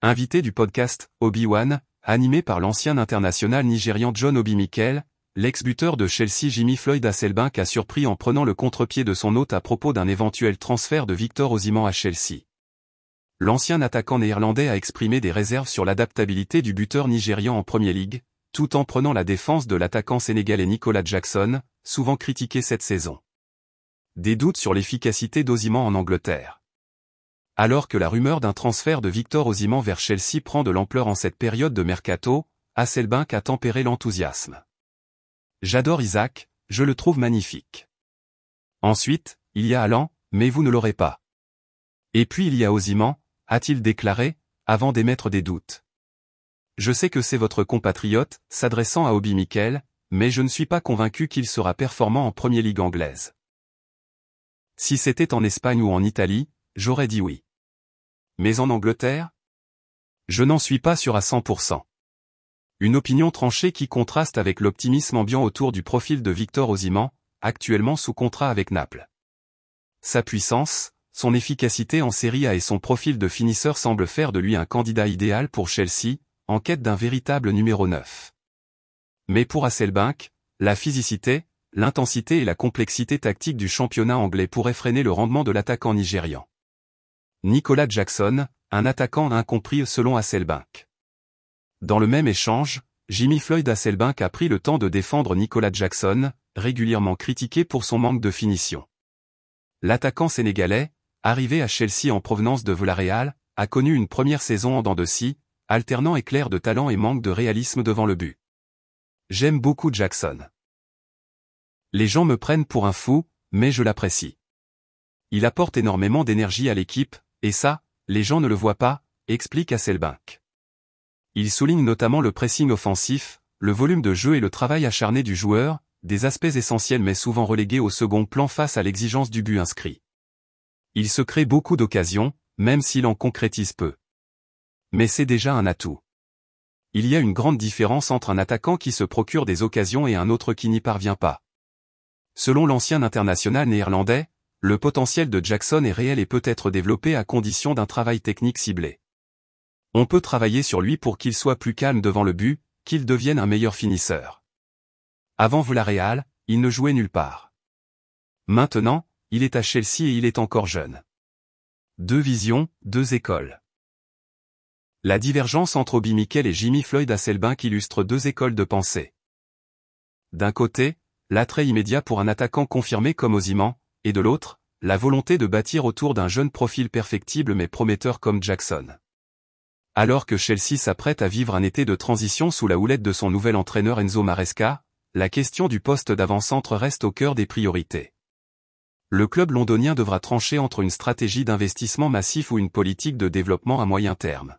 Invité du podcast Obi-Wan, animé par l'ancien international nigérian John Obi Mikel, l'ex-buteur de Chelsea Jimmy Floyd Hasselbaink a surpris en prenant le contre-pied de son hôte à propos d'un éventuel transfert de Victor Osimhen à Chelsea. L'ancien attaquant néerlandais a exprimé des réserves sur l'adaptabilité du buteur nigérian en Premier League, tout en prenant la défense de l'attaquant sénégalais Nicolas Jackson, souvent critiqué cette saison. Des doutes sur l'efficacité d'Osimhen en Angleterre. Alors que la rumeur d'un transfert de Victor Osimhen vers Chelsea prend de l'ampleur en cette période de mercato, Hasselbaink a tempéré l'enthousiasme. « J'adore Isaac, je le trouve magnifique. Ensuite, il y a Haaland, mais vous ne l'aurez pas. Et puis il y a Osimhen, a-t-il déclaré, avant d'émettre des doutes. Je sais que c'est votre compatriote, s'adressant à Obi Mikel, mais je ne suis pas convaincu qu'il sera performant en Premier League anglaise. Si c'était en Espagne ou en Italie, j'aurais dit oui. Mais en Angleterre? Je n'en suis pas sûr à 100%. Une opinion tranchée qui contraste avec l'optimisme ambiant autour du profil de Victor Osimhen, actuellement sous contrat avec Naples. Sa puissance, son efficacité en Série A et son profil de finisseur semblent faire de lui un candidat idéal pour Chelsea, en quête d'un véritable numéro 9. Mais pour Hasselbaink, la physicité, l'intensité et la complexité tactique du championnat anglais pourraient freiner le rendement de l'attaquant nigérian. Nicolas Jackson, un attaquant incompris selon Hasselbaink. Dans le même échange, Jimmy Floyd Hasselbaink a pris le temps de défendre Nicolas Jackson, régulièrement critiqué pour son manque de finition. L'attaquant sénégalais, arrivé à Chelsea en provenance de Villarreal, a connu une première saison en dents de scie, alternant éclairs de talent et manque de réalisme devant le but. J'aime beaucoup Jackson. Les gens me prennent pour un fou, mais je l'apprécie. Il apporte énormément d'énergie à l'équipe, et ça, les gens ne le voient pas, explique Hasselbaink. Il souligne notamment le pressing offensif, le volume de jeu et le travail acharné du joueur, des aspects essentiels mais souvent relégués au second plan face à l'exigence du but inscrit. Il se crée beaucoup d'occasions, même s'il en concrétise peu. Mais c'est déjà un atout. Il y a une grande différence entre un attaquant qui se procure des occasions et un autre qui n'y parvient pas. Selon l'ancien international néerlandais, le potentiel de Jackson est réel et peut être développé à condition d'un travail technique ciblé. On peut travailler sur lui pour qu'il soit plus calme devant le but, qu'il devienne un meilleur finisseur. Avant Villarreal, il ne jouait nulle part. Maintenant, il est à Chelsea et il est encore jeune. Deux visions, deux écoles. La divergence entre Obi Mikel et Jimmy Floyd Hasselbaink illustre deux écoles de pensée. D'un côté, l'attrait immédiat pour un attaquant confirmé comme Osimhen, et de l'autre, la volonté de bâtir autour d'un jeune profil perfectible mais prometteur comme Jackson. Alors que Chelsea s'apprête à vivre un été de transition sous la houlette de son nouvel entraîneur Enzo Maresca, la question du poste d'avant-centre reste au cœur des priorités. Le club londonien devra trancher entre une stratégie d'investissement massif ou une politique de développement à moyen terme.